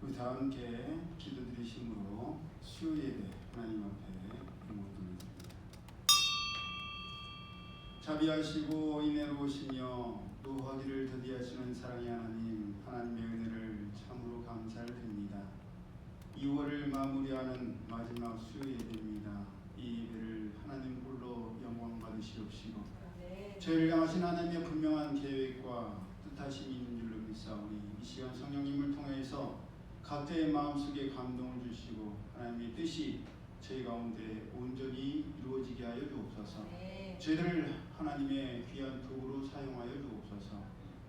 우리 다 함께 기도드리심으로 수요 예배 하나님 앞에 영광을 드립니다. 자비하시고 인애로우시며 노하기를 더디하시는 사랑의 하나님, 하나님의 은혜를 참으로 감사를 드립니다. 2월을 마무리하는 마지막 수요 예배입니다. 이 예배를 하나님 홀로 영광 받으시옵시고 저희를 향하신 하나님의 분명한 계획과 뜻하심이 있는 줄로 믿사오니 이 시간 성령님을 통해서 각자의 마음속에 감동을 주시고 하나님의 뜻이 저희 가운데 온전히 이루어지게 하여 주옵소서. 저희들을 하나님의 귀한 도구로 사용하여 주옵소서.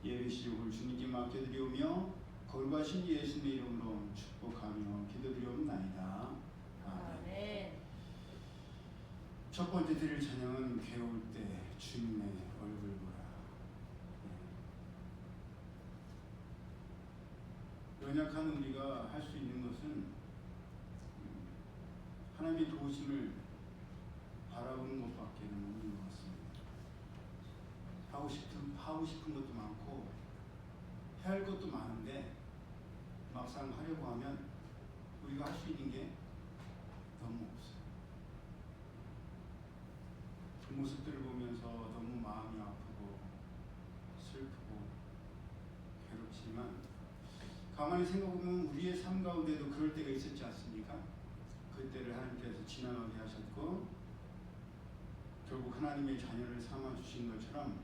예배 시력을 주님께 맡겨드리오며 거룩하신 예수님의 이름으로 축복하며 기도드리옵나이다. 아멘. 첫 번째 드릴 찬양은 괴울 때 주님의 얼굴 보라. 연약한 우리가 할 수 있는 것은 하나님의 도우심을 바라보는 것밖에는 없는 것 같습니다. 하고 싶은 것도 많고 해야 할 것도 많은데 막상 하려고 하면 우리가 할 수 있는 게 너무 없어요. 그 모습들을 보면서 너무 마음이 아프고 슬프고 괴롭지만 가만히 생각해보면 우리의 삶 가운데도 그럴 때가 있었지 않습니까? 그때를 하나님께서 지나가게 하셨고 결국 하나님의 자녀를 삼아주신 것처럼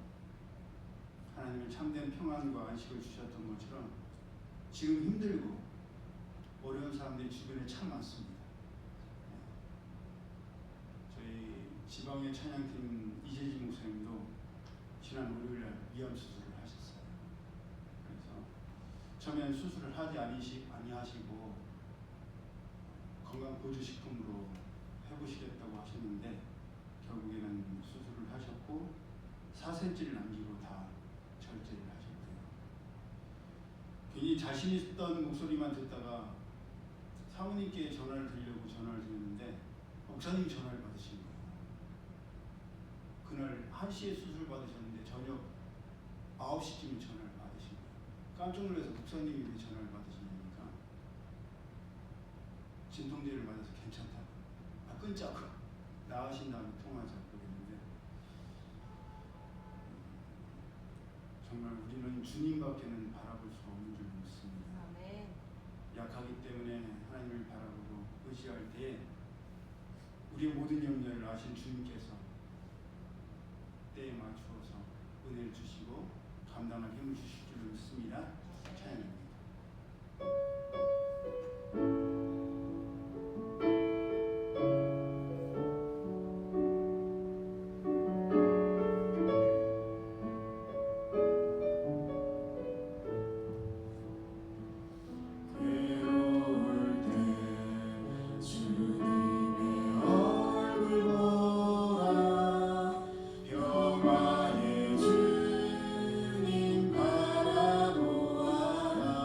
하나님의 참된 평안과 안식을 주셨던 것처럼 지금 힘들고 어려운 사람들이 주변에 참 많습니다. 저희 지방의 찬양팀 이재진 목사님도 지난 월요일날 위암 수술을 하셨어요. 그래서 처음엔 수술을 하지 아니하시고 건강보조식품으로 해보시겠다고 하셨는데 결국에는 수술을 하셨고 4cm를 남기고 다 절제를 하셨대요. 괜히 자신 있었던 목소리만 듣다가 사모님께 전화를 드리려고 전화를 드렸는데 목사님이 전화를 받으신 거예요. 그날 1시에 수술 받으셨는데 저녁 9시쯤에 전화를 받으신 거예요. 깜짝 놀라서 목사님이 왜 전화를 받으시냐니까 진통제를 맞아서 괜찮다고 끊자고 나으신 다음에 통화하자고 그랬는데 정말 우리는 주님밖에는 바라볼 수 없는 줄 믿습니다. 아멘. 약하기 때문에 하나님을 바라보고 의지할 때에 우리의 모든 염려를 아신 주님께서 때에 맞추어서 은혜를 주시고 감당할 힘을 주실 줄 믿습니다. 찬양합니다. 평화의 주님 바라보아라.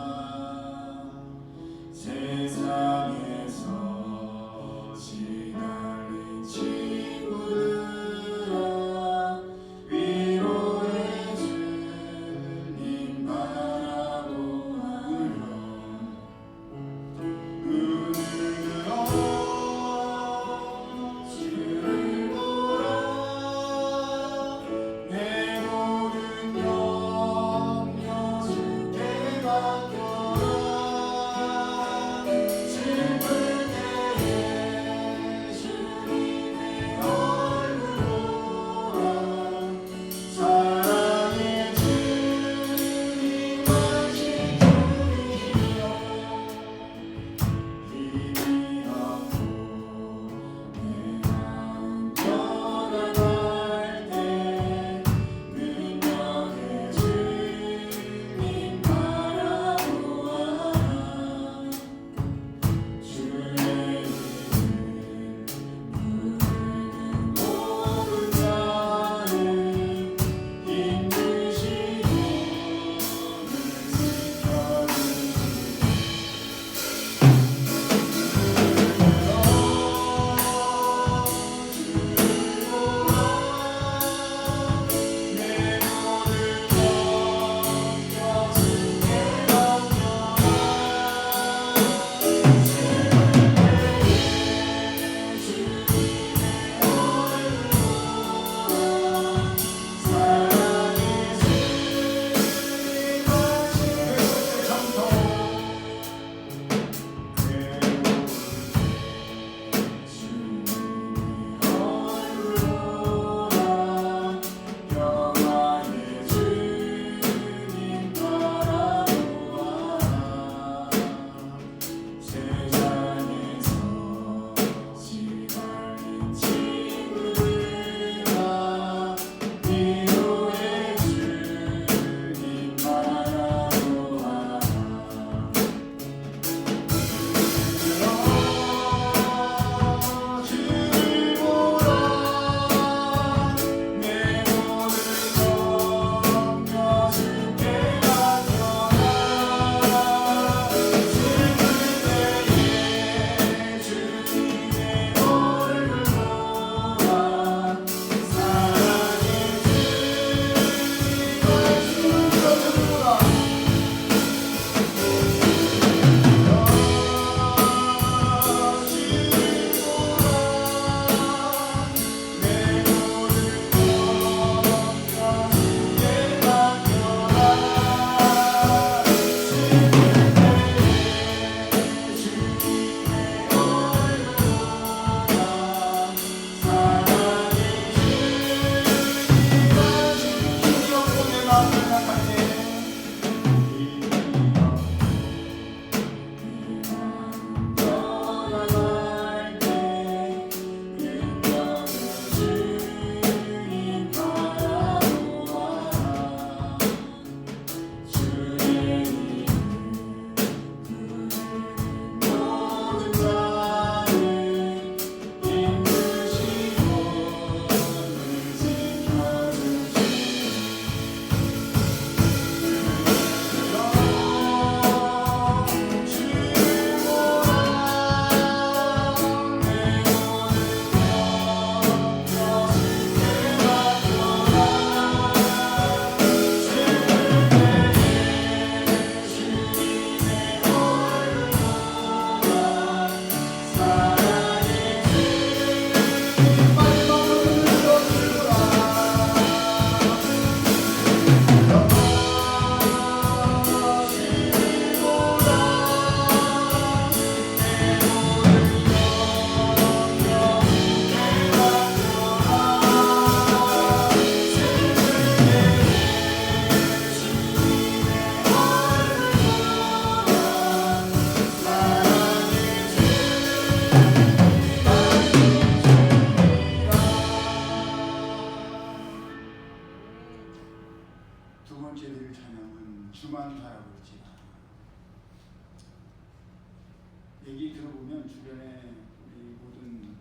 얘기 들어보면 주변에 우리 모든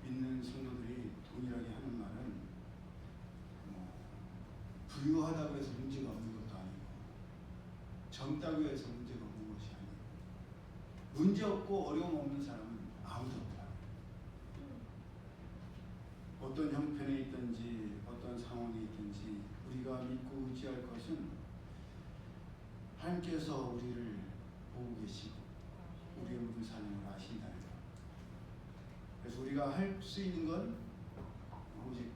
믿는 성도들이 동일하게 하는 말은 부유하다고 해서 문제가 없는 것도 아니고 젊다고 해서 문제가 없는 것이 아니고 문제 없고 어려움 없는 사람은 아무도 없다. 어떤 형편에 있든지 어떤 상황에 있든지 우리가 믿고 의지할 것은 하나님께서 우리를 보고 계시고 우리의 모든 사명을 아신다는 것. 그래서 우리가 할 수 있는 건 오직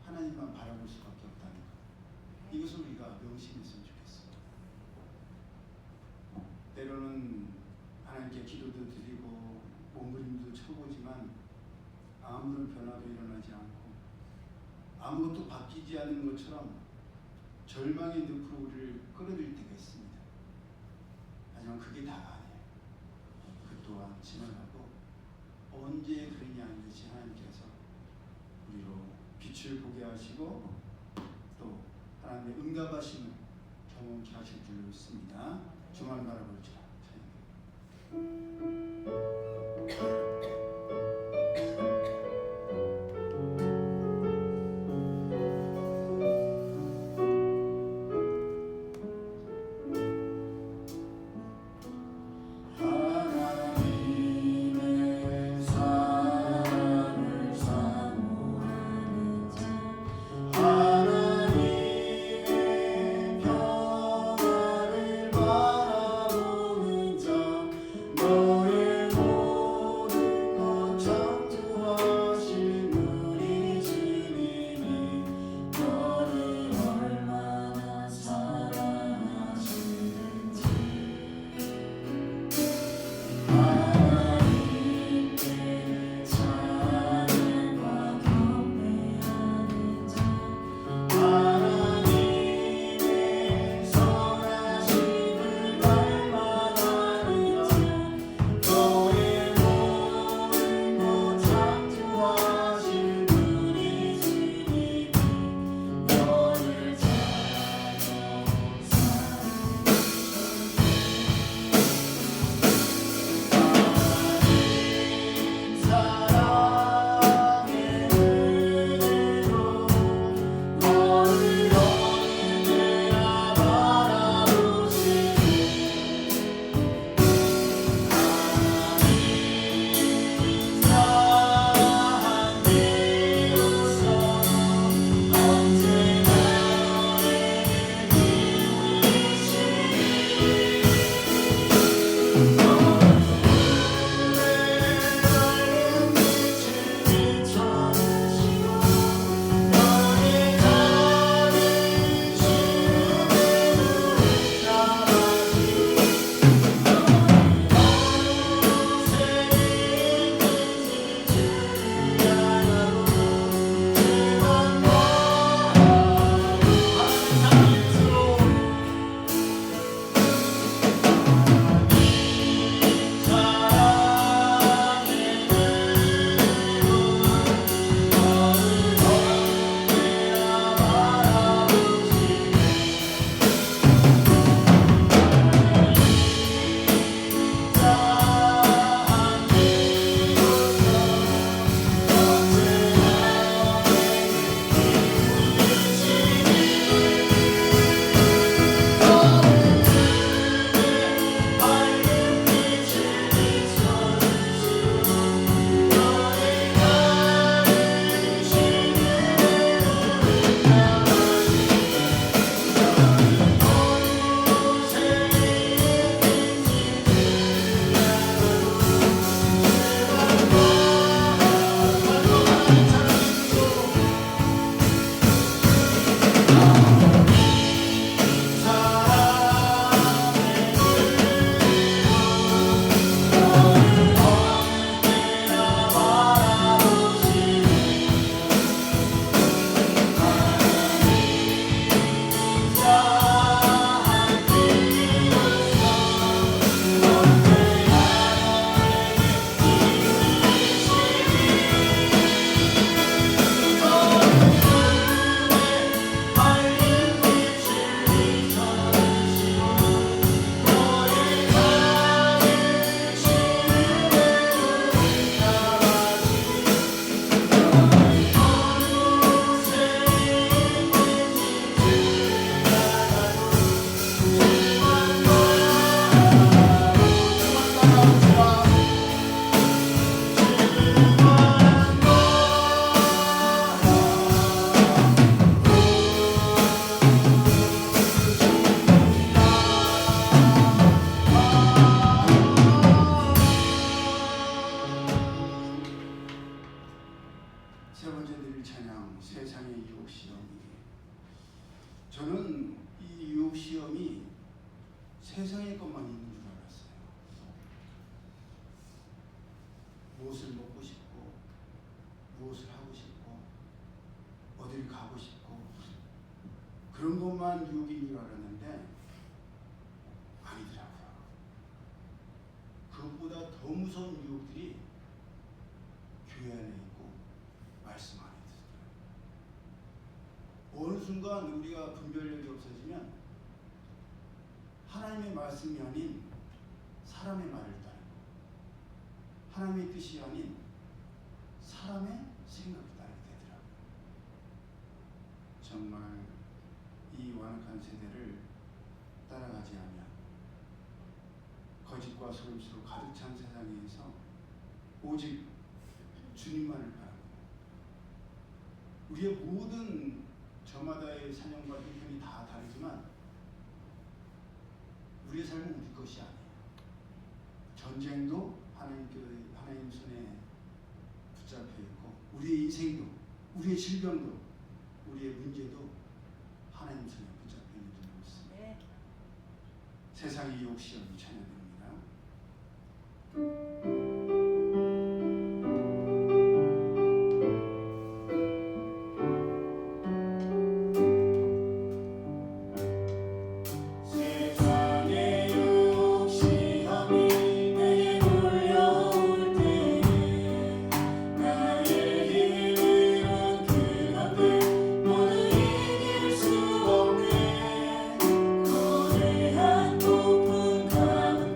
하나님만 바라볼 수밖에 없다는 것. 이것을 우리가 명심했으면 좋겠습니다. 때로는 하나님께 기도도 드리고 몸부림도 쳐보지만 아무런 변화도 일어나지 않고 아무것도 바뀌지 않는 것처럼 절망의 늪으로 우리를 끌어들일 때가 있습니다. 하지만 그게 다가 아니에요. 그 또한 지나가고 언제 그러냐 하는 것이 하나님께서 우리로 빛을 보게 하시고 또 하나님의 응답하심을 경험케 하실 줄로 믿습니다. 주만 바라볼지라. 하나님의 평화를 바라보며 세상의 유혹 시험이, 저는 이 유혹 시험이 세상의 것만 있는 줄 알았어요. 무엇을 먹고 싶고, 무엇을 하고 싶고, 어디를 가고 싶고, 그런 것만 유혹인 줄 알았는데 아니더라고요. 그것보다 더 무서운 유혹들이 교회 안에 있고 말씀 안에 있어요. 어느 순간 우리가 분별력이 없어지면 하나님의 말씀이 아닌 사람의 말을 따르고, 하나님의 뜻이 아닌 사람의 생각을 따르게 되더라고요. 정말 이 완악한 세대를 따라가지 않으면 거짓과 속임수로 가득 찬 세상에서 오직 주님만을 바라고, 우리의 모든 저마다의 사명과 형편이 다 다르지만 우리의 삶은 우리 것이 아니에요. 전쟁도 하나님 손에 붙잡혀 있고, 우리의 인생도, 우리의 질병도, 우리의 문제도 하나님 손에 붙잡혀 있는 줄 믿습니다. 네. 세상의 유혹 시험이 찬양됩니다. 거대한 높은 강은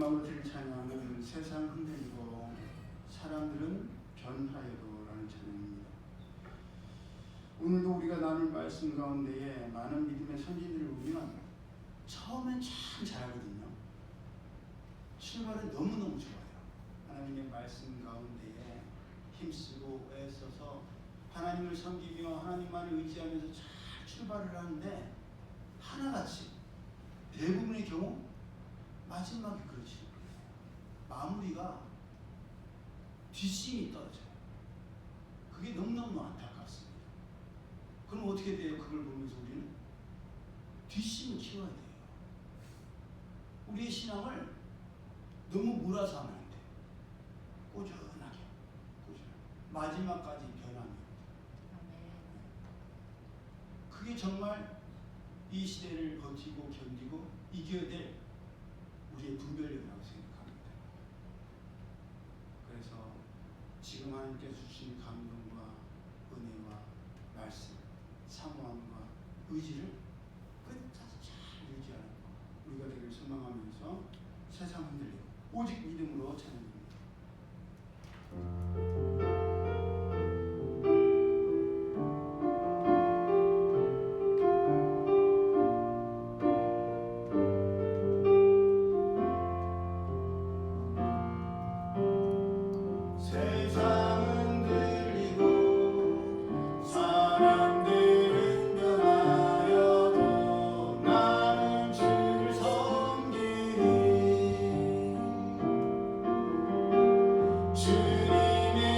마지막으로 드릴 찬양은 세상 흔들리고 사람들은 변하여도라는 찬양입니다. 오늘도 우리가 나눌 말씀 가운데에 많은 믿음의 선진들을 보면 처음엔 참 잘하거든요. 출발은 너무너무 좋아요. 하나님의 말씀 가운데에 힘쓰고 애써서 하나님을 섬기며 하나님만을 의지하면서 잘 출발을 하는데 하나같이 대부분의 경우 마지막에 그렇지 마무리가 뒷심이 떨어져요. 그게 너무너무 안타깝습니다. 그럼 어떻게 돼요? 그걸 보면서 우리는 뒷심을 키워야 돼요. 우리의 신앙을 너무 몰아서 하면 안 돼요. 꾸준하게 마지막까지 변합니다. 그게 정말 이 시대를 버티고 견디고 이겨야 될 우리의 분별력이라고 생각합니다. 그래서 지금 하나님께서 주신 감동과 은혜와 말씀, 사모함과 의지를 끝까지 잘 유지하는 우리가 되길 소망하면서 세상 흔들리고 오직 믿음으로 찬양합니다. 주님의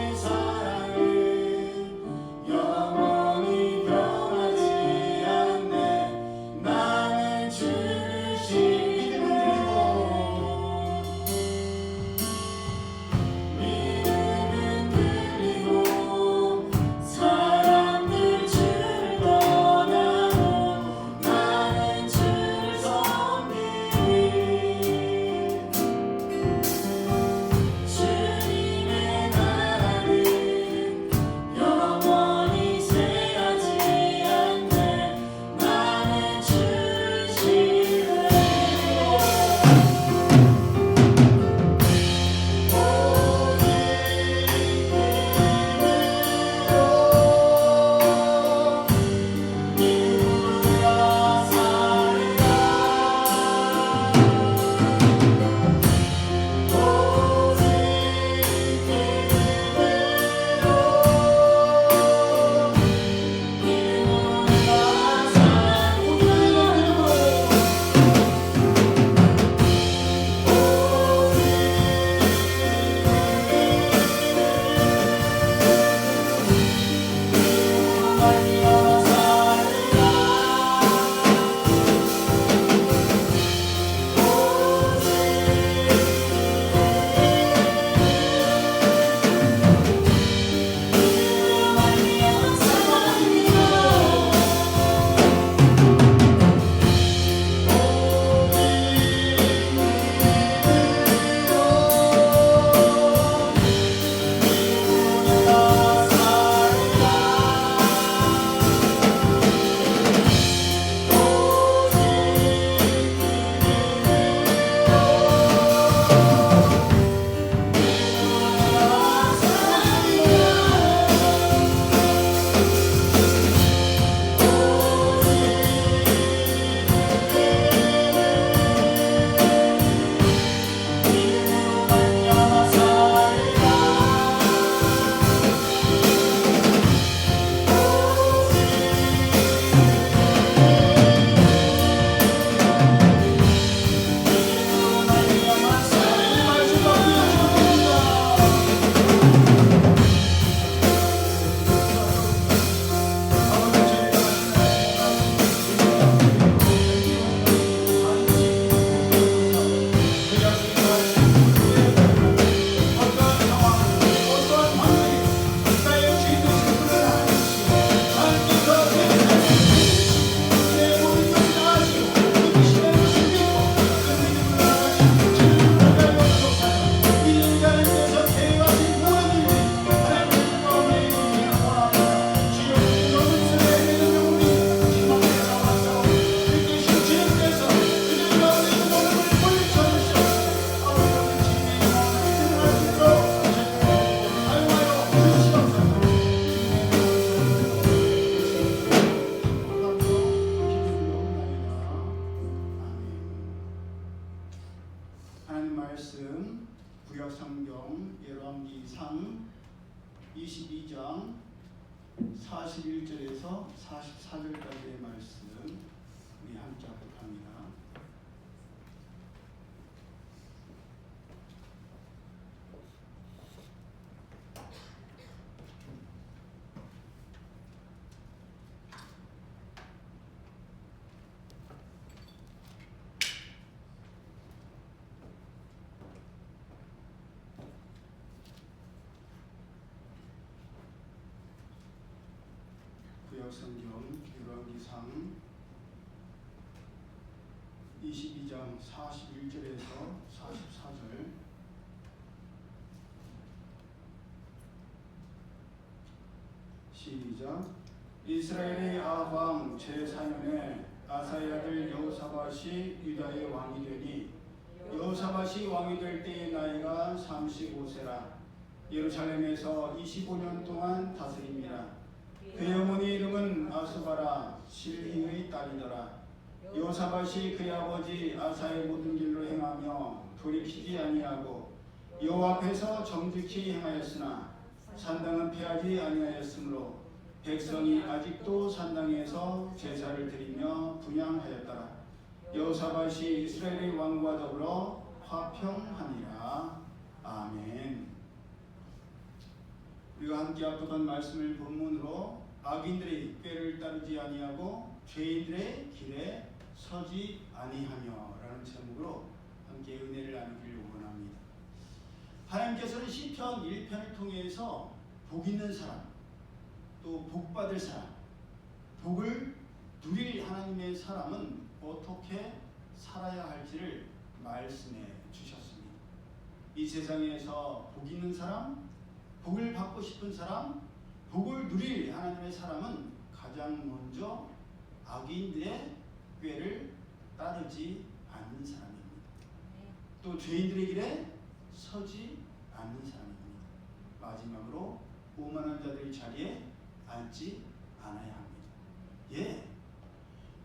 말씀 구약성경 열왕기상 22장 41절에서 44절까지의 말씀 우리 함께 합독합니다. 구약성경 열왕기상 22장 41절에서 44절 시작. 이스라엘의 아합 왕 제4년에 아사의 아들 여호사밧이 유다의 왕이 되니 여호사밧이 왕이 될 때의 나이가 35세라. 예루살렘에서 25년 동안 다스립니다. 그의 어머니 이름은 아스바라 실히의 딸이더라. 여호사밧이 그의 아버지 아사의 모든 길로 행하며 돌이키지 아니하고 여호와 앞에서 정직히 행하였으나 산당은 피하지 아니하였으므로 백성이 아직도 산당에서 제사를 드리며 분향하였더라. 여호사밧이 이스라엘의 왕과 더불어 화평하니라. 아멘. 우리가 함께 앞두던 말씀을 본문으로 악인들의 꾀를 따르지 아니하고 죄인들의 길에 서지 아니하며 라는 제목으로 함께 은혜를 나누기를 원합니다. 하나님께서는 시편 1편을 통해서 복 있는 사람, 또 복 받을 사람, 복을 누릴 하나님의 사람은 어떻게 살아야 할지를 말씀해 주셨습니다. 이 세상에서 복 있는 사람, 복을 받고 싶은 사람, 복을 누릴 하나님의 사람은 가장 먼저 악인들의 꾀를 따르지 않는 사람입니다. 또 죄인들의 길에 서지 않는 사람입니다. 마지막으로 오만한 자들의 자리에 앉지 않아야 합니다.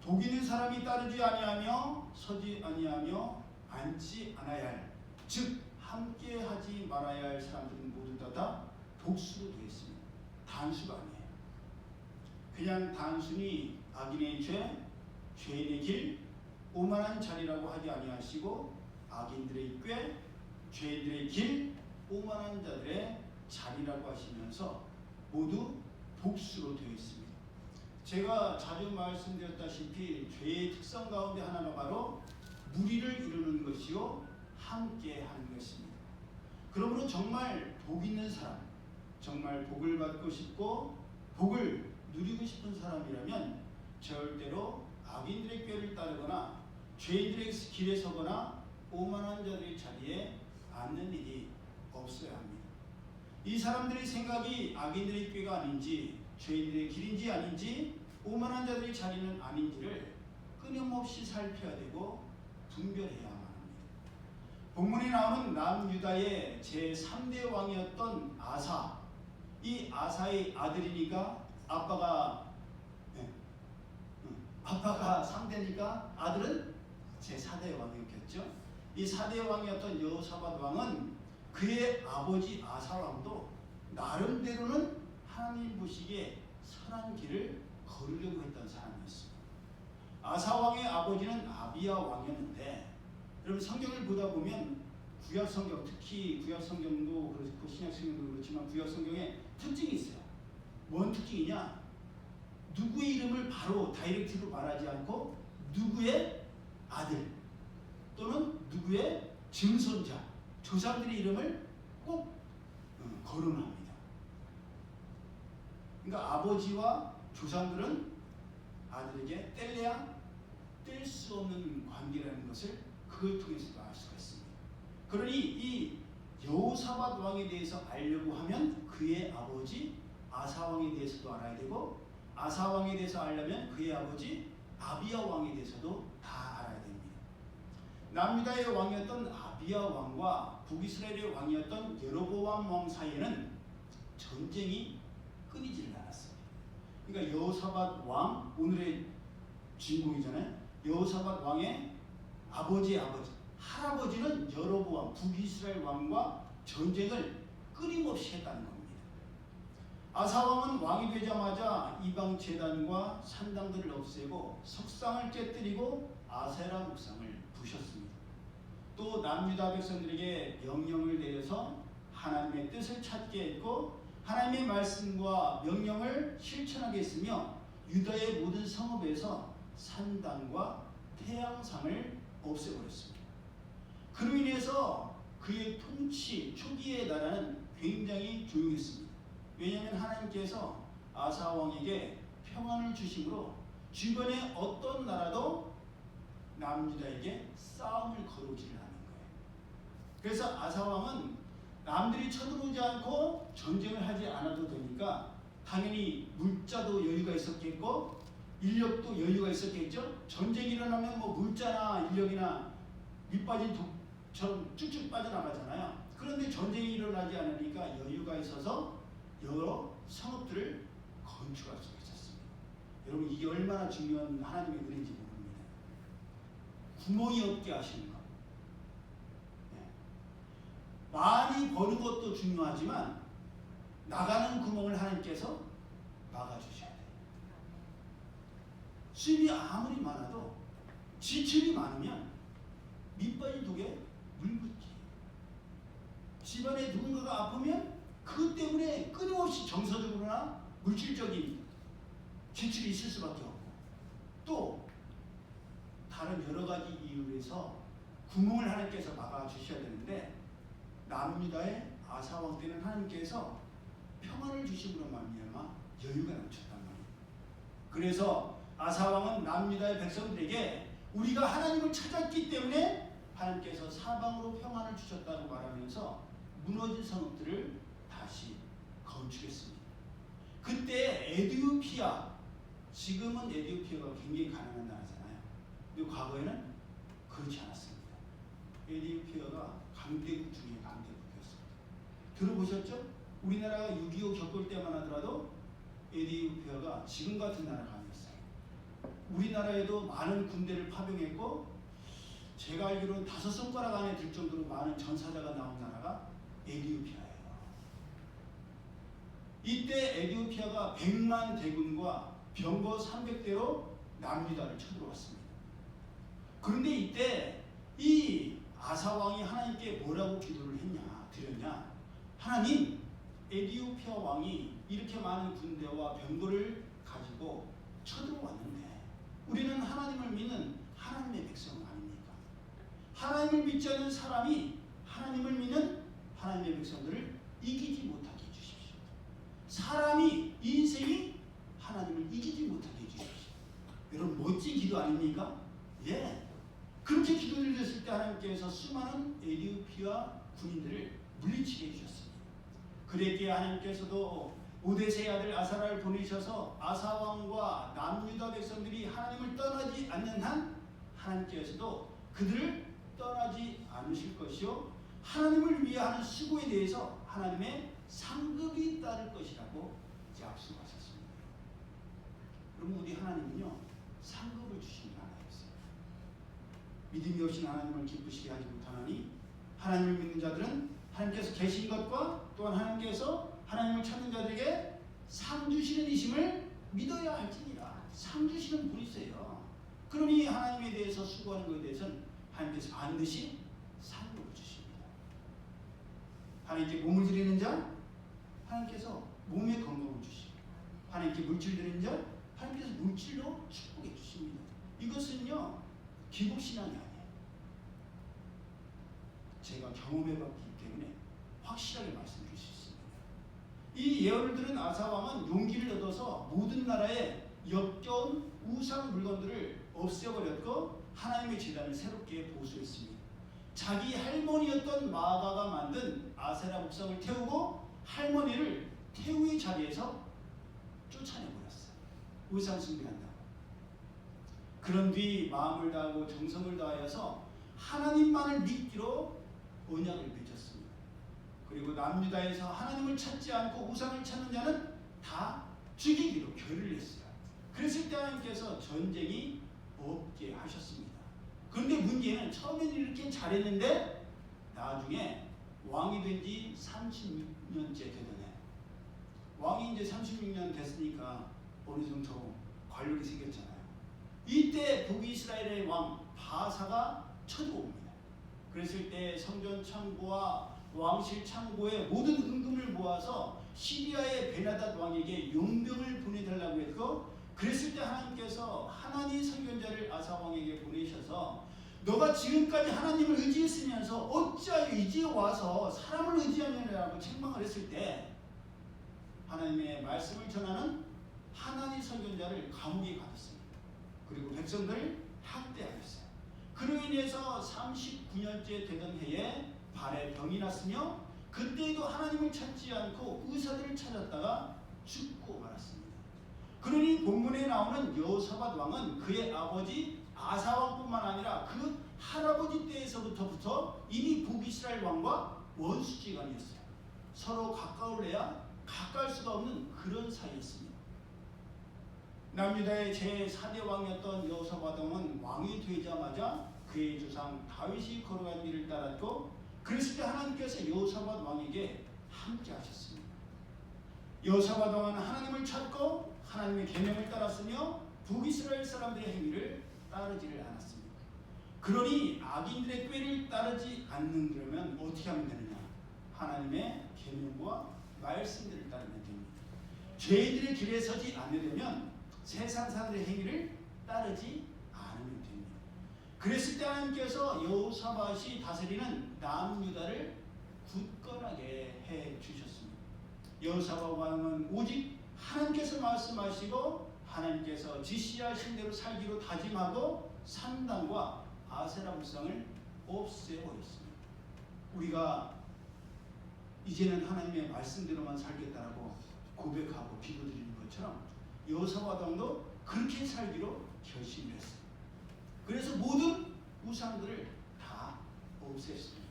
복 있는 사람이 따르지 아니하며 서지 아니하며 앉지 않아야 할, 즉 함께하지 말아야 할 사람들은 모두 다 복수로 되어 있습니다. 단수가 아니에요. 그냥 단순히 악인의 죄, 죄인의 길, 오만한 자리라고 하지 아니하시고 악인들의 꾀, 죄인들의 길, 오만한 자들의 자리라고 하시면서 모두 복수로 되어 있습니다. 제가 자주 말씀드렸다시피 죄의 특성 가운데 하나가 바로 무리를 이루는 것이요 함께하는 것입니다. 그러므로 정말 복 있는 사람, 정말 복을 받고 싶고 복을 누리고 싶은 사람이라면 절대로 악인들의 꾀를 따르거나 죄인들의 길에 서거나 오만한 자들의 자리에 앉는 일이 없어야 합니다. 이 사람들의 생각이 악인들의 꾀가 아닌지, 죄인들의 길인지 아닌지, 오만한 자들의 자리는 아닌지를 끊임없이 살펴야 되고 분별해야만 합니다. 본문에 나오는 남유다의 제3대 왕이었던 아사, 이 아사의 아들이니까 아빠가 3대니까 아들은 제4대 왕이었겠죠. 이 4대 왕이었던 여호사밧 왕은 그의 아버지 아사 왕도 나름대로는 하나님 보시기에 선한 길을 걸으려고 했던 사람이었습니다. 아사 왕의 아버지는 아비야 왕이었는데, 여러분 성경을 보다 보면 구약 성경, 특히 구약 성경도 그렇고 신약 성경도 그렇지만 구약 성경에 특징이 있어요. 뭔 특징이냐? 누구의 이름을 바로 다이렉트로 말하지 않고 누구의 아들 또는 누구의 증손자, 조상들의 이름을 꼭 거론합니다. 그러니까 아버지와 조상들은 아들에게 뗄래야 뗄 수 없는 관계라는 것을 그걸 통해서도 알 수가 있습니다. 그러니 이 여호사밧 왕에 대해서 알려고 하면 그의 아버지 아사 왕에 대해서도 알아야 되고, 아사 왕에 대해서 알려면 그의 아버지 아비야 왕에 대해서도 다 알아야 됩니다. 남유다의 왕이었던 아비야 왕과 북이스라엘의 왕이었던 여로보암 왕 사이에는 전쟁이 끊이질 않았습니다. 그러니까 여호사밧 왕, 오늘의 주인공이잖아요. 여호사밧 왕의 아버지의 아버지, 할아버지는 여로보암 북이스라엘 왕과 전쟁을 끊임없이 했다는 겁니다. 아사 왕은 왕이 되자마자 이방 제단과 산당들을 없애고 석상을 깨뜨리고 아세라 목상을 부셨습니다. 또 남유다 백성들에게 명령을 내려서 하나님의 뜻을 찾게 했고 하나님의 말씀과 명령을 실천하게 했으며 유다의 모든 성읍에서 산당과 태양상을 없애버렸습니다. 그로 인해서 그의 통치 초기의 나라는 굉장히 조용했습니다. 왜냐하면 하나님께서 아사 왕에게 평안을 주심으로 주변의 어떤 나라도 남유다에게 싸움을 걸어오지를 않는 거예요. 그래서 아사 왕은 남들이 쳐들어오지 않고 전쟁을 하지 않아도 되니까 당연히 물자도 여유가 있었겠고 인력도 여유가 있었겠죠. 전쟁이 일어나면 뭐 물자나 인력이나 밑빠진 독처럼 쭉쭉 빠져나가잖아요. 그런데 전쟁이 일어나지 않으니까 여유가 있어서 여러 성읍들을 건축할 수가 있었습니다. 여러분 이게 얼마나 중요한 하나님의 은혜인지 모릅니다. 구멍이 없게 하시는 것. 많이 버는 것도 중요하지만 나가는 구멍을 하나님께서 막아주셔야 돼요. 수입이 아무리 많아도 지출이 많으면 밑빠진 독에 물붓기. 집안에 누군가가 아프면 그 때문에 끊임없이 정서적으로나 물질적인 지출이 있을 수밖에 없고 또 다른 여러 가지 이유로 해서 구멍을 하나님께서 막아주셔야 되는데 남유다의 아사 왕 때는 하나님께서 평안을 주심으로 말미암아 여유가 넘쳤단 말이에요. 그래서 아사 왕은 남유다의 백성들에게 우리가 하나님을 찾았기 때문에 하나님께서 사방으로 평안을 주셨다고 말하면서 무너진 성읍들을 다시 건축했습니다. 그때 에디오피아, 지금은 에디오피아가 굉장히 가난한 나라잖아요. 근데 과거에는 그렇지 않았습니다. 에디오피아가 강대국 중에 강대국이었습니다. 들어보셨죠? 우리나라가 6.25 겪을 때만 하더라도 에디오피아가 지금 같은 나라가 아니었어요. 우리나라에도 많은 군대를 파병했고 제가 알기로는 5손가락 안에 들 정도로 많은 전사자가 나온 나라가 에디오피아예요. 이때 에디오피아가 100만 대군과 병거 300대로 남유다를 쳐들어왔습니다. 그런데 이때 이 아사 왕이 하나님께 뭐라고 기도를 드렸냐? 하나님, 에디오피아 왕이 이렇게 많은 군대와 병거를 가지고 쳐들어왔는데 우리는 하나님을 믿는 하나님의 백성 아닙니까? 하나님을 믿지 않는 사람이 하나님을 믿는 하나님의 백성들을 이기지 못하게 해주십시오. 사람이 인생이 하나님을 이기지 못하게 해주십시오. 여러분 멋진 기도 아닙니까? 예. 그렇게 기도를 드렸을 때 하나님께서 수많은 에디오피아 군인들을 물리치게 해주셨습니다. 그랬기에 하나님께서도 오데세의 아들 아사라를 보내셔서 아사 왕과 남유다 백성들이 하나님을 떠나지 않는 한 하나님께서도 그들을 떠나지 않으실 것이요 하나님을 위해 하는 수고에 대해서 하나님의 상급이 따를 것이라고 약속하셨습니다. 그럼 우리 하나님은요 상급을 주시는 하나님이세요. 믿음이 없인 하나님을 기쁘시게 하지 못하나니 하나님을 믿는 자들은 하나님께서 계신 것과 또한 하나님께서 하나님을 찾는 자들에게 상 주시는 이심을 믿어야 할지니라. 상 주시는 분이세요. 그러니 하나님에 대해서 수고하는 것에 대해서는 하나님께서 반드시 상급을 주십니다. 하나님께 몸을 드리는 자 하나님께서 몸의 건강을 주시고 하나님께 물질 드리는 자 하나님께서 물질로 축복해 주십니다. 이것은요 기복신앙이 아니에요. 제가 경험해봤기 때문에 확실하게 말씀드릴 수 있습니다. 이 예언을 들은 아사 왕은 용기를 얻어서 모든 나라에 역겨운 우상 물건들을 없애버렸고 하나님의 제단을 새롭게 보수했습니다. 자기 할머니였던 마아가가 만든 아세라 목상을 태우고 할머니를 태우의 자리에서 쫓아내버렸어요. 우상 숭배한다고. 그런 뒤 마음을 다하고 정성을 다하여서 하나님만을 믿기로 언약을 맺었습니다. 그리고 남유다에서 하나님을 찾지 않고 우상을 찾는 자는 다 죽이기로 결의를 했어요. 그랬을 때 하나님께서 전쟁이 없게 하셨습니다. 그런데 문제는 처음에는 이렇게 잘했는데 나중에 왕이 된 지 36년째 되더네. 왕이 이제 36년 됐으니까 어느 정도 권력이 생겼잖아요. 이때 북이스라엘의 왕 바사가 쳐들어옵니다. 그랬을 때 성전 창고와 왕실 창고에 모든 은금을 모아서 시리아의 베나닷 왕에게 용병을 보내달라고 했고, 그랬을 때 하나님께서 하나니 선견자를 아사 왕에게 보내셔서 너가 지금까지 하나님을 의지했으면서 어찌하여 이제 와서 사람을 의지하느냐고 책망을 했을 때 하나님의 말씀을 전하는 하나니 선견자를 감옥에 가뒀습니다. 그리고 백성들을 학대하였어요. 그로 인해서 39년째 되던 해에 발에 병이 났으며 그때에도 하나님을 찾지 않고 의사들을 찾았다가 죽고 말았습니다. 그러니 본문에 나오는 여호사밧 왕은 그의 아버지 아사 왕뿐만 아니라 그 할아버지 때에서부터 이미 북이스라엘 왕과 원수지간이었어요. 서로 가까울래야 가까울 수가 없는 그런 사이였습니다. 남유다의 제4대 왕이었던 여호사밧 왕은 왕이 되자마자 그의 조상 다윗이 걸어간 길을 따랐고, 그랬을 때 하나님께서 여호사밧 왕에게 함께 하셨습니다. 여호사밧 왕은 하나님을 찾고 하나님의 계명을 따랐으며 북이스라엘 사람들의 행위를 따르지를 않았습니다. 그러니 악인들의 꾀를 따르지 않는다면 어떻게 하면 되느냐? 하나님의 계명과 말씀들을 따르면 됩니다. 죄인들의 길에 서지 않으려면 세상 사람들의 행위를 따르지 않으면 됩니다. 그랬을 때 하나님께서 여호사밧이 다스리는 남유다를 굳건하게 해 주셨습니다. 여호사밧 왕은 오직 하나님께서 말씀하시고 하나님께서 지시하신 대로 살기로 다짐하고 산당과 아세라 불상을 없애버렸습니다. 우리가 이제는 하나님의 말씀대로만 살겠다라고 고백하고 기도드리는 것처럼 여호사밧 왕도 그렇게 살기로 결심을 했습니다. 그래서 모든 우상들을 다 없앴습니다.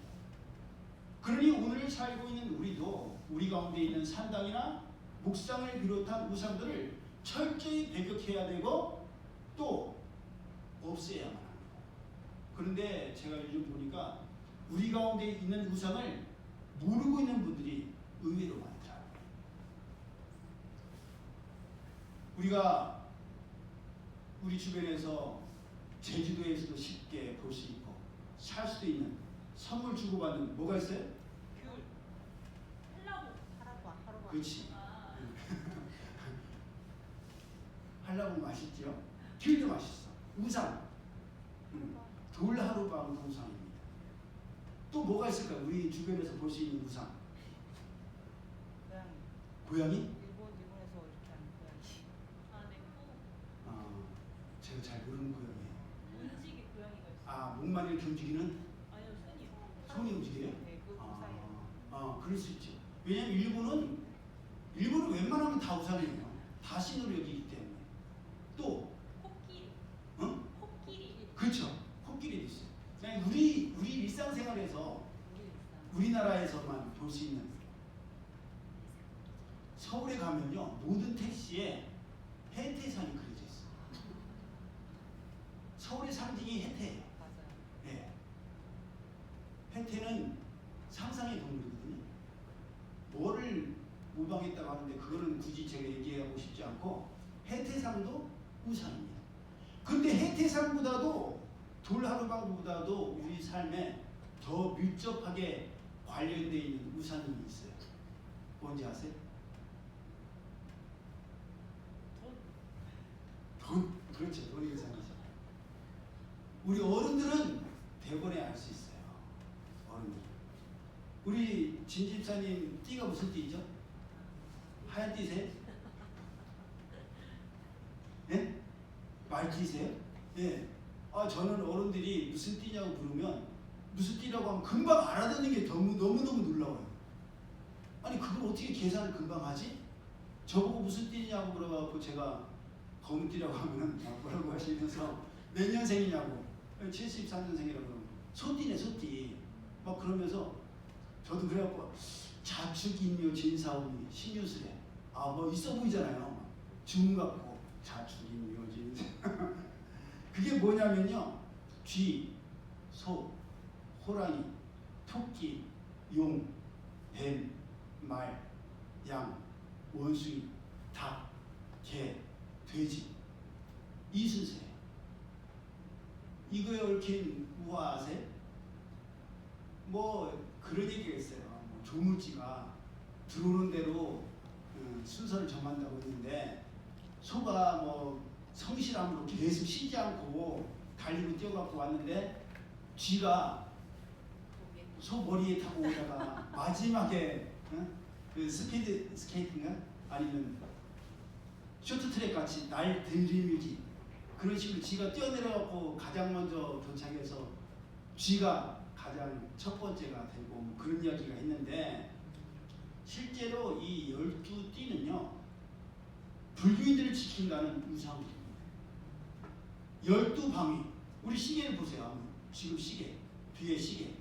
그러니 오늘 살고 있는 우리도 우리 가운데 있는 산당이나 묵상을 비롯한 우상들을 철저히 배격해야 되고 또 없애야만 합니다. 그런데 제가 요즘 보니까 우리 가운데 있는 우상을 모르고 있는 분들이 의외로 많다. 우리가 우리 주변에서 제주도에서도 쉽게 볼 수 있고 살 수도 있는 선물 주고받는 뭐가 있어요? 귤, 한라봉. 그렇지. 한라봉 맛있죠? 귤도 맛있어. 우상. 돌하루방도 우상입니다. 또 뭐가 있을까요? 우리 주변에서 볼 수 있는 우상. 고양이? 일본에서 이렇게 하는 고양이. 아, 제가 잘 모르는 고양이에요. 움직이 고양이가 있어요. 아, 목만 이렇게 움직이는? 아니요, 손이요. 손이 움직여요? 네, 그 우상이에요. 그럴 수 있죠. 왜냐면 일본은 웬만하면 다 우상이에요. 다 신으로 여기기 때문에. 또 코끼리. 어? 코끼리. 그렇죠. 코끼리도 있어요. 그냥 우리 일상생활에서 우리나라에서만 볼 수 있는. 서울에 가면요, 모든 택시에 해태산이 그려져 있어요. 서울의 상징이 해태예요. 맞아요. 네. 해태는 상상의 동물이거든요. 뭐를 모방했다고 하는데 그거는 굳이 제가 얘기하고 싶지 않고, 해태상도 우상입니다. 근데 해태상보다도 돌하루방보다도 우리 삶에 더 밀접하게 관련되어 있는 우상이 있어요. 뭔지 아세요? 돈. 그렇죠. 돈이 우상이죠. 우리 어른들은 대번에 알 수 있어요. 어른들. 우리 진 집사님 띠가 무슨 띠죠? 하얀 띠세요? 네? 말띠세요? 네. 저는 어른들이 무슨 띠냐고 물으면 무슨 띠라고 하면 금방 알아듣는 게 너무너무 놀라워요. 아니 그걸 어떻게 계산을 금방 하지? 저보고 무슨 띠냐고 물어봐서 제가 검띠라고 하면은 뭐라고 하시면서 몇 년생이냐고 73년생이라고 그러면 소띠네 소띠 막 그러면서 저도 그래갖고 자축인묘 진사오미 신유술에 뭐 있어 보이잖아요. 줌 같고 자축인묘 진사 그게 뭐냐면요, 쥐, 소, 호랑이, 토끼, 용, 뱀, 말, 양, 원숭이, 닭, 개, 돼지. 이 순서예요. 이거에 얽힌 우화 아세요? 뭐 그런 얘기가 있어요. 뭐 조물주가 들어오는 대로 순서를 정한다고 했는데, 소가 뭐 성실함으로 계속 쉬지 않고 달리고 뛰어갖고 왔는데, 쥐가 소 머리에 타고 오다가 마지막에 그 스케이트인가 아니면 쇼트트랙 같이 날 들이밀기, 그런 식으로 쥐가 뛰어내려갖고 가장 먼저 도착해서 쥐가 가장 첫 번째가 되고, 뭐 그런 이야기가 있는데, 실제로 이 12띠는요 불교인들을 지킨다는 우상입니다. 12방위. 우리 시계를 보세요. 지금 시계, 뒤에 시계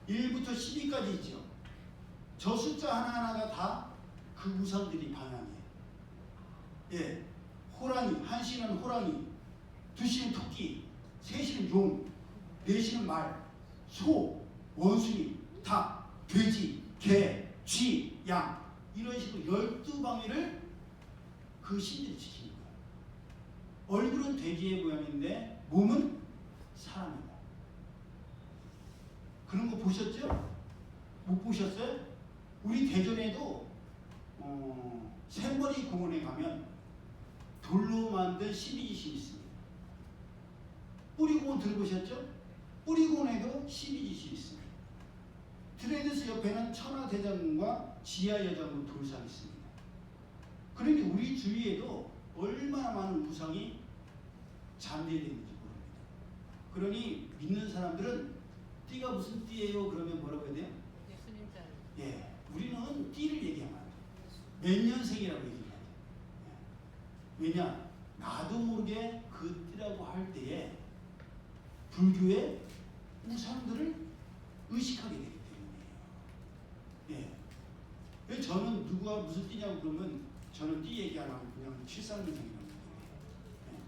1부터 12까지 있죠. 저 숫자 하나하나가 다 그 우상들이 방향이에요. 예, 호랑이, 1시는 호랑이, 2시는 토끼, 3시는 용, 4시는 말, 소, 원숭이, 닭, 돼지, 개, 쥐, 양, 이런 식으로 12방위를 그 신들이 지키는 거예요. 얼굴은 돼지의 모양인데 몸은 사람이다. 그런 거 보셨죠? 못 보셨어요? 우리 대전에도 샘머리 공원에 가면 돌로 만든 12지신이 있습니다. 뿌리공원 들어보셨죠? 뿌리공원에도 12지신이 있습니다. 트레이더스 옆에는 천하대장군과 지하여장군 돌상이 있습니다. 그런데 우리 주위에도 얼마나 많은 우상이 잠재되어 있는지 모릅니다. 그러니 믿는 사람들은 띠가 무슨 띠예요? 그러면 뭐라고 해야 돼요? 예수님자. 예, 우리는 띠를 얘기하면 안 돼요. 몇 년생이라고 얘기해야 돼요. 예. 왜냐? 나도 모르게 그 띠라고 할 때에 불교의 우상들을 의식하게 되기 때문이에요. 예. 저는 누가 무슨 띠냐고 그러면 저는 띠 얘기 안 하고 그냥 73년생이라고 얘기해요. 예.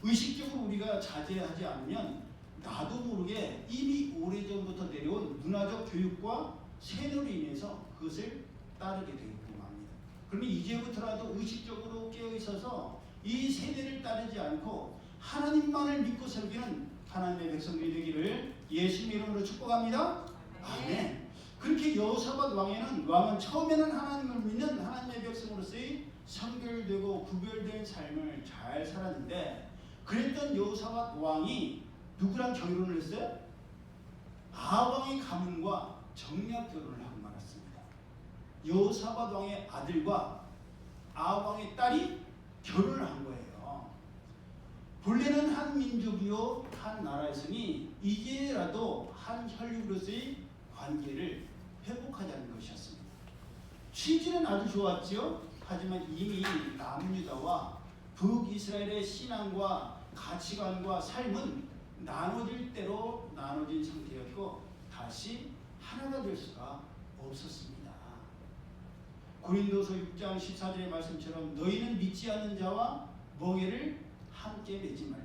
의식적으로 우리가 자제하지 않으면 나도 모르게 이미 오래전부터 내려온 문화적 교육과 세뇌로 인해서 그것을 따르게 되게끔 합니다. 그러면 이제부터라도 의식적으로 깨어있어서 이 세뇌를 따르지 않고 하나님만을 믿고 섬기는 하나님의 백성들이 되기를 예수님 이름으로 축복합니다. 아멘. 그렇게 여호사밧 왕은 처음에는 하나님을 믿는 하나님의 백성으로서의 성결되고 구별된 삶을 잘 살았는데, 그랬던 여호사밧 왕이 누구랑 결혼을 했어요? 아왕의 가문과 정략 결혼을 하고 말았습니다. 여호사밧 왕의 아들과 아왕의 딸이 결혼을 한 거예요. 본래는 한 민족이요 한 나라였으니 이제라도 한 혈육으로서의 관계를 회복하자는 것이었습니다. 취지는 아주 좋았지요. 하지만 이미 남유다와 북이스라엘의 신앙과 가치관과 삶은 나눠질 대로 나눠진 상태였고 다시 하나가 될 수가 없었습니다. 고린도서 6장 14절의 말씀처럼 너희는 믿지 않는 자와 멍에를 함께 매지 말라.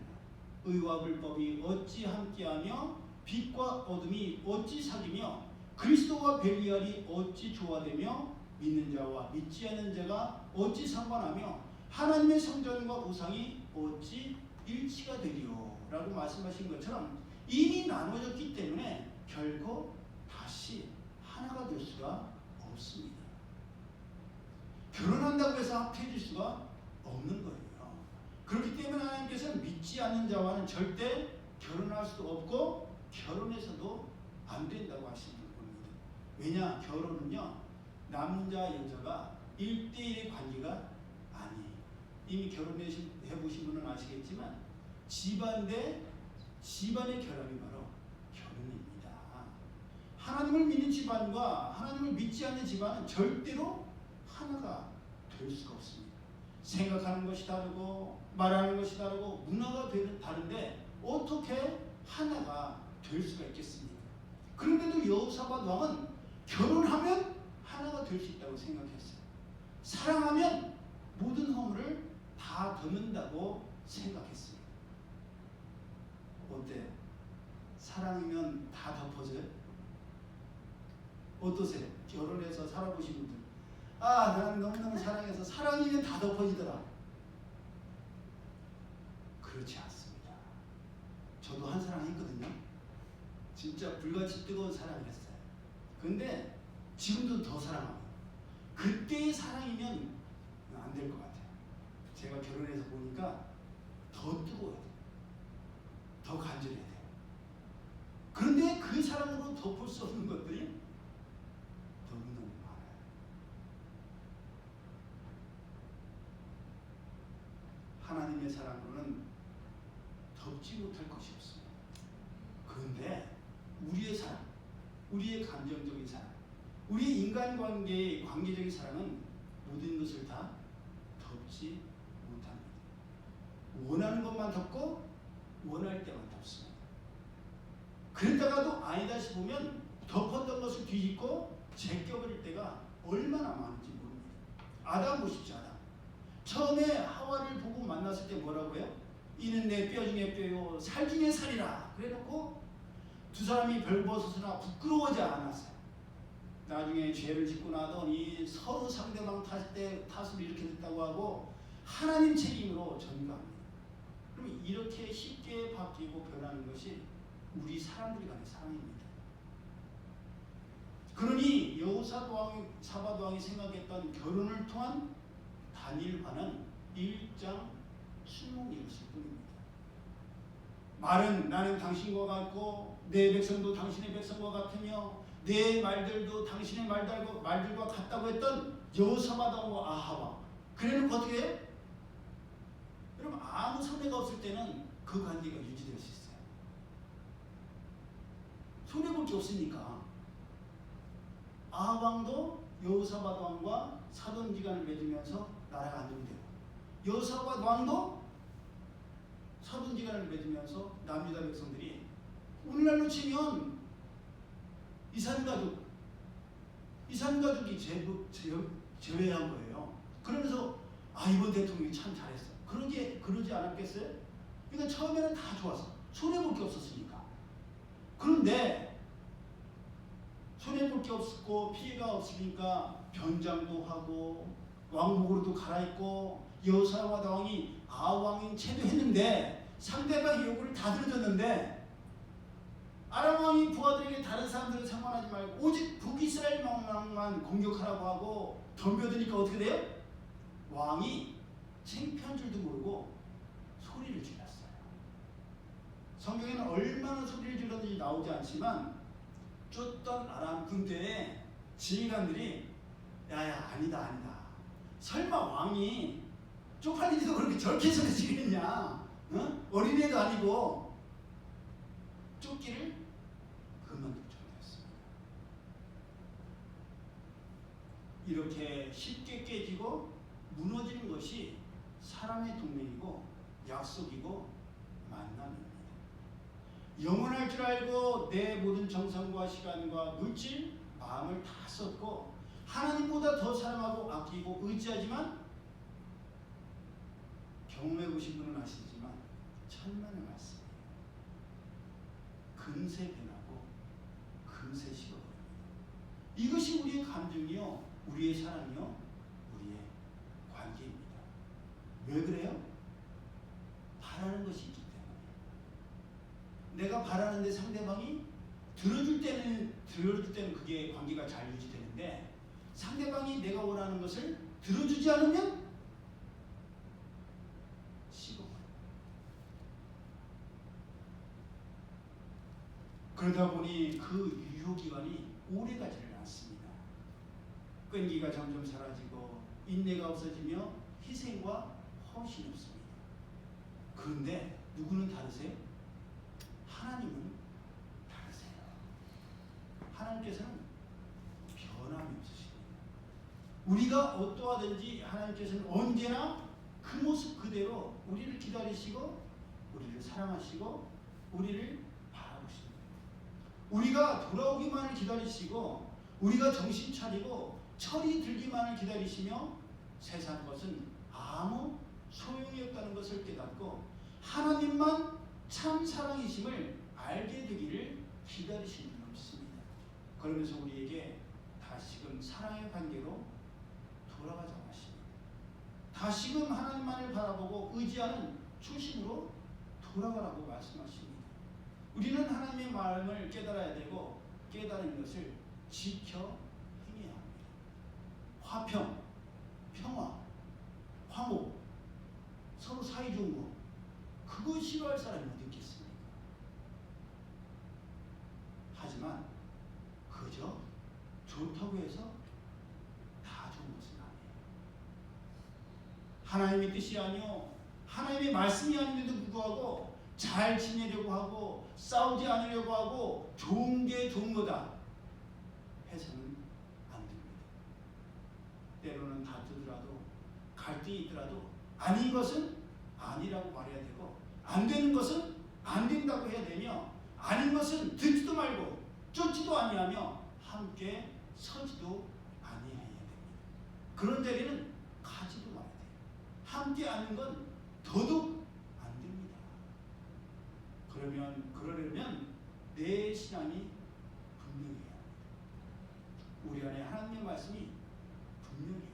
의와 불법이 어찌 함께하며 빛과 어둠이 어찌 사귀며 그리스도와 벨리알이 어찌 조화되며 믿는 자와 믿지 않는 자가 어찌 상관하며 하나님의 성전과 우상이 어찌 일치가 되리요 라고 말씀하신 것처럼 이미 나눠졌기 때문에 결코 다시 하나가 될 수가 없습니다. 결혼한다고 해서 합해질 수가 없는 거예요. 그렇기 때문에 하나님께서는 믿지 않는 자와는 절대 결혼할 수도 없고 결혼해서도 안 된다고 하시는 겁니다. 왜냐? 결혼은요 남자 여자가 1대1의 관계가 아니에요. 이미 결혼해보신 분은 아시겠지만 집안 대 집안의 결합이 바로 결혼입니다. 하나님을 믿는 집안과 하나님을 믿지 않는 집안은 절대로 하나가 될 수가 없습니다. 생각하는 것이 다르고 말하는 것이 다르고 문화가 다른데 어떻게 하나가 될 수가 있겠습니까? 그런데도 여호사밧 왕은 결혼하면 하나가 될 수 있다고 생각했어요. 사랑하면 모든 허물을 다 덮는다고 생각했습니다. 어때요? 사랑이면 다 덮어져요? 어떠세요? 결혼해서 살아보신 분들. 아, 나는 너무너무 사랑해서 사랑이면 다 덮어지더라. 그렇지 않습니다. 저도 한 사랑 했거든요. 진짜 불같이 뜨거운 사랑을 했어요. 근데 지금도 더 사랑하고 그때의 사랑이면 안 될 것 같아요. 제가 결혼해서 보니까 더 뜨거워야 돼요. 더 간절해야 돼요. 그런데 그 사랑으로 덮을 수 없는 것들이 너무너무 많아요. 하나님의 사랑으로는 덮지 못할 것이 없습니다. 그런데 우리의 사랑, 우리의 감정적인 사랑, 우리의 인간관계의 관계적인 사랑은 모든 것을 다 덮지 못합니다. 원하는 것만 덮고 원할 때만 덮습니다. 그랬다가도 아니다 싶으면 덮었던 것을 뒤집고 제껴버릴 때가 얼마나 많은지 모릅니다. 아담 보십시오. 아담. 처음에 하와를 보고 만났을 때 뭐라고 해요? 이는 내 뼈 중에 뼈요 살 중에 살이라. 그래놓고 두 사람이 별벗으나 부끄러워하지 않았어요. 나중에 죄를 짓고 나더니 서로 상대방 탓을 이렇게 됐다고 하고 하나님 책임으로 전가합니다. 그럼 이렇게 쉽게 바뀌고 변하는 것이 우리 사람들 간의 사랑입니다. 그러니 여호사밧 왕이 생각했던 결혼을 통한 단일화는 일장 춘몽이었을 뿐입니다. 말은 나는 당신과 같고 내 백성도 당신의 백성과 같으며 내 말들도 당신의 말들과 같다고 했던 여호사밧 왕과 아합 왕. 그래놓고 어떻게 해요? 여러분 아무 손해가 없을 때는 그 관계가 유지될 수 있어요. 손해볼 게 없으니까. 아합 왕도 여호사밧 왕과 사돈지간을 맺으면서 나라가 안정되고 여호사밧 왕도 사돈지간을 맺으면서 남유다 백성들이 오늘날로 치면 이산가족이 제외한 거예요. 그러면서 이번 대통령이 참 잘했어. 그러지 않았겠어요? 그러니까 처음에는 다 좋았어. 손해볼 게 없었으니까. 그런데 손해볼 게 없었고 피해가 없으니까 변장도 하고 왕복으로도 갈아입고 여호사밧 왕이 아합 왕인 체도했는데 상대방의 요구를 다 들어줬는데 아람 왕이 부하들에게 다른 사람들은 상관하지 말고 오직 북이스라엘 왕만 공격하라고 하고 덤벼드니까 어떻게 돼요? 왕이 창피한 줄도 모르고 소리를 질렀어요. 성경에는 얼마나 소리를 질렀는지 나오지 않지만 쫓던 아람 군대의 지휘관들이 야야 아니다 설마 왕이 쪽팔리지도 그렇게 저렇게 소리 지르냐? 어? 어린애도 아니고 쫓기를 그만둘 정도였습니다. 이렇게 쉽게 깨지고 무너지는 것이 사람의 동맹이고 약속이고 만남입니다. 영원할 줄 알고 내 모든 정성과 시간과 물질, 마음을 다 썼고 하나님보다 더 사랑하고 아끼고 의지하지만 경험해보신 분은 아시지만 천만의 말씀이에요. 금세 변하고 금세 식어버립니다. 이것이 우리의 감정이요, 우리의 사랑이요, 우리의 관계입니다. 왜 그래요? 바라는 것이 있기 때문에. 내가 바라는데 상대방이 들어줄 때는 그게 관계가 잘 유지되는데 상대방이 내가 원하는 것을 들어주지 않으면 식어버려요. 그러다 보니 그 유효기간이 오래가지를 않습니다. 끈기가 점점 사라지고 인내가 없어지며 희생과 헌신이 없습니다. 그런데 누구는 다르세요? 하나님은 다르세요. 하나님께서는 변함이 없으십니다. 우리가 어떠하든지 하나님께서는 언제나 그 모습 그대로 우리를 기다리시고 우리를 사랑하시고 우리를 바라보십니다. 우리가 돌아오기만을 기다리시고 우리가 정신 차리고 철이 들기만을 기다리시며 세상 것은 아무 소용이 없다는 것을 깨닫고 하나님만 참 사랑이심을 알게 되기를 기다리시는 분 없습니다. 그러면서 우리에게 다시금 사랑의 관계로 돌아가자고 하십니다. 다시금 하나님만을 바라보고 의지하는 초심으로 돌아가라고 말씀하십니다. 우리는 하나님의 마음을 깨달아야 되고 깨달은 것을 지켜 행해야 합니다. 화평, 평화, 화목, 서로 사이좋은 거, 그거 싫어할 사람이 어디 있겠습니까? 하지만 그저 좋다고 해서 다 좋은 것은 아니에요. 하나님의 뜻이 아니요 하나님의 말씀이 아닌데도 불구하고 잘 지내려고 하고 싸우지 않으려고 하고 좋은 게 좋은 거다 해서는 안 됩니다. 때로는 다투더라도 갈등이 있더라도 아닌 것은 아니라고 말해야 되고 안 되는 것은 안 된다고 해야 되며 아닌 것은 듣지도 말고 쫓지도 아니하며 함께 서지도 아니해야 됩니다. 그런 자리는 가지도 말아야 돼요. 함께 하는 건 더더욱 안 됩니다. 그러려면 내 신앙이 분명해야 합니다. 우리 안에 하나님의 말씀이 분명해야 돼요.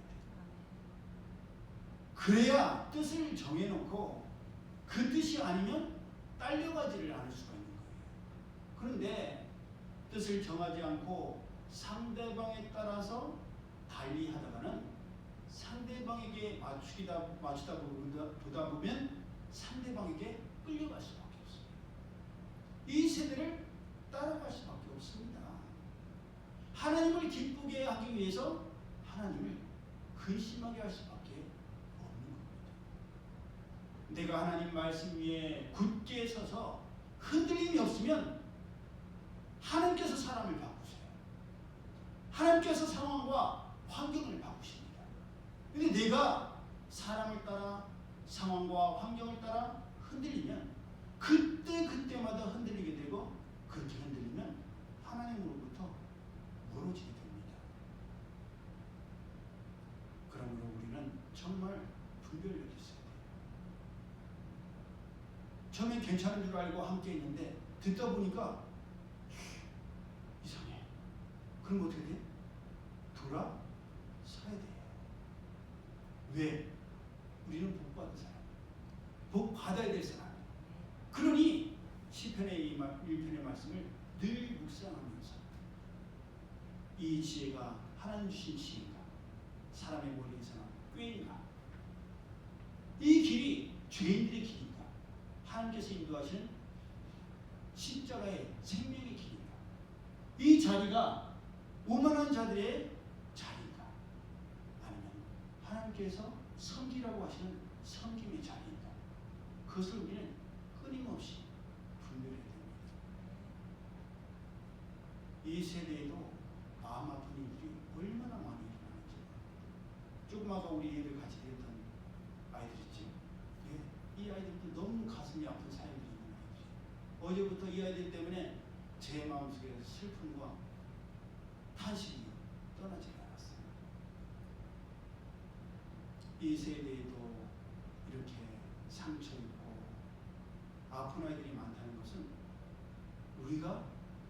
그래야 뜻을 정해놓고 그 뜻이 아니면 딸려가지를 않을 수가 있는 거예요. 그런데 뜻을 정하지 않고 상대방에 따라서 달리 하다가는 상대방에게 맞추다 보다 보면 상대방에게 끌려갈 수밖에 없습니다. 이 세대를 따라갈 수밖에 없습니다. 하나님을 기쁘게 하기 위해서 하나님을 근심하게 할 수밖에 없는 겁니다. 내가 하나님 말씀 위에 굳게 서서 흔들림이 없으면 하나님께서 사람을 바꾸세요. 하나님께서 상황과 환경을 바꾸십니다. 근데 내가 사람을 따라 상황과 환경을 따라 흔들리면 그때마다 흔들리게 되고 그렇게 흔들리면 하나님으로부터 멀어지게 됩니다. 그러므로 우리는 정말 분별력이 있어야 돼요. 처음엔 괜찮은 줄 알고 함께 있는데 듣다 보니까 이상해. 그럼 어떻게 돼? 돌아서야 돼요. 왜? 우리는 복 받은 사람, 복 받아야 될 사람. 그러니 시편의 1편의 말씀을 늘 묵상하면서 이 지혜가 하나님 주신 지혜인가? 사람의 머리에서는 꾀인가? 이 길이 죄인들의 길인가? 하나님께서 인도하시는 십자가의 생명의 길인가? 이 자리가 오만한 자들의 자리인가? 아니면 하나님께서 섬기라고 하시는 섬김의 자리인가? 그것을 우리는 끊임없이 분별해야 됩니다. 이 세대에도 마음 아픈 일들이 얼마나 많이 일어나는지. 조금 아까 우리 애들 같이 했던 아이들 있죠. 예, 이 아이들도 너무 가슴이 아픈 사연들이 있는 아이들이에요. 어제부터 이 아이들 때문에 제 마음속에 슬픔과 탄식이 떠나지 않았어요. 이 세대에도 이렇게 상처 있고 아픈 아이들이 많다는 것은 우리가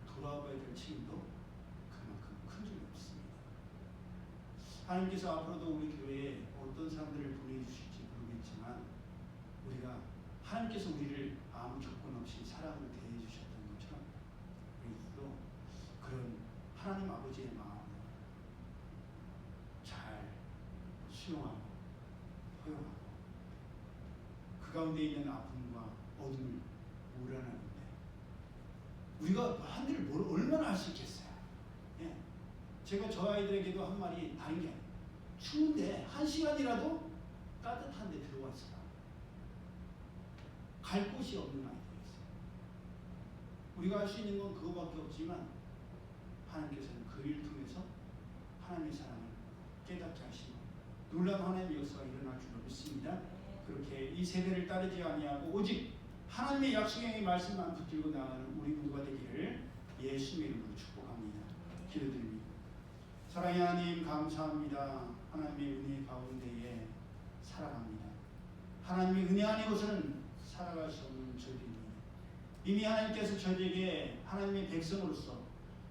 돌아봐야 될 책임도 그만큼 큰 줄이 없습니다. 하나님께서 앞으로도 우리 교회에 어떤 사람들을 보내주실지 모르겠지만 우리가 하나님께서 우리를 아무 조건 없이 사랑으로 대해주셨던 것처럼 우리도 그런 하나님 아버지의 마음을 잘 수용하고 허용하고 그 가운데 있는 아픔과 어둠을 우려하는데 우리가 한들 얼마나 할 수 있겠어요? 예. 제가 저 아이들에게도 한 말이 다른 게 아니에요. 추운데 1시간이라도 따뜻한 데 들어와 있어라. 갈 곳이 없는 아이들이 있어요. 우리가 할 수 있는 건 그거밖에 없지만 하나님께서는 그 일을 통해서 하나님의 사랑을 깨닫게 하시고 놀라운 하나님의 역사가 일어날 줄로 믿습니다. 그렇게 이 세대를 따르지 아니하고 오직 하나님의 약속의 말씀만 붙들고 나가는 우리 모두가 되기를 예수님의 이름으로 축복합니다. 기도드립니다. 사랑의 하나님 감사합니다. 하나님의 은혜 가운데에 살아갑니다. 하나님의 은혜 안에 것은 살아갈 수 없는 저희들입니다. 이미 하나님께서 저에게 하나님의 백성으로서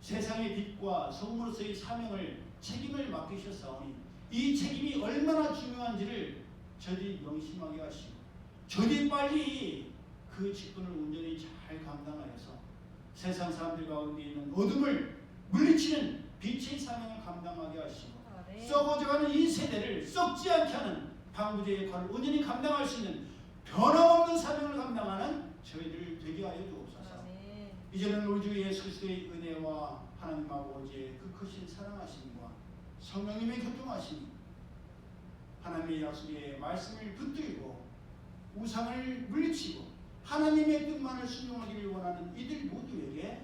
세상의 빛과 소금으로서의 사명을 책임을 맡기셨사오니 이 책임이 얼마나 중요한지를 저들이 명심하게 하시고 저들이 빨리 그 직분을 온전히 잘 감당하여서 세상 사람들 가운데 있는 어둠을 물리치는 빛의 사명을 감당하게 하시고 썩어져가는 이 세대를 썩지 않게 하는 방부제의 역할을 온전히 감당할 수 있는 변함없는 사명을 감당하는 저희들 되게 하여 주옵소서. 이제는 우리 주 예수 그리스도의 은혜와 하나님 아버지의 그 크신 사랑하심과 성령님의 교통하심이 하나님의 약속의 말씀을 붙들고 우상을 물리치고 하나님의 뜻만을 순종하기를 원하는 이들 모두에게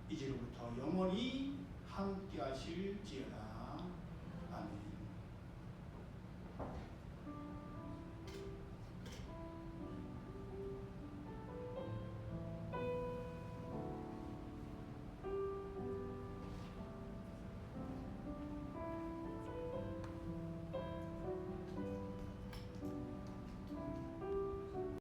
이제로부터 영원히 함께 하실지어다. 아멘.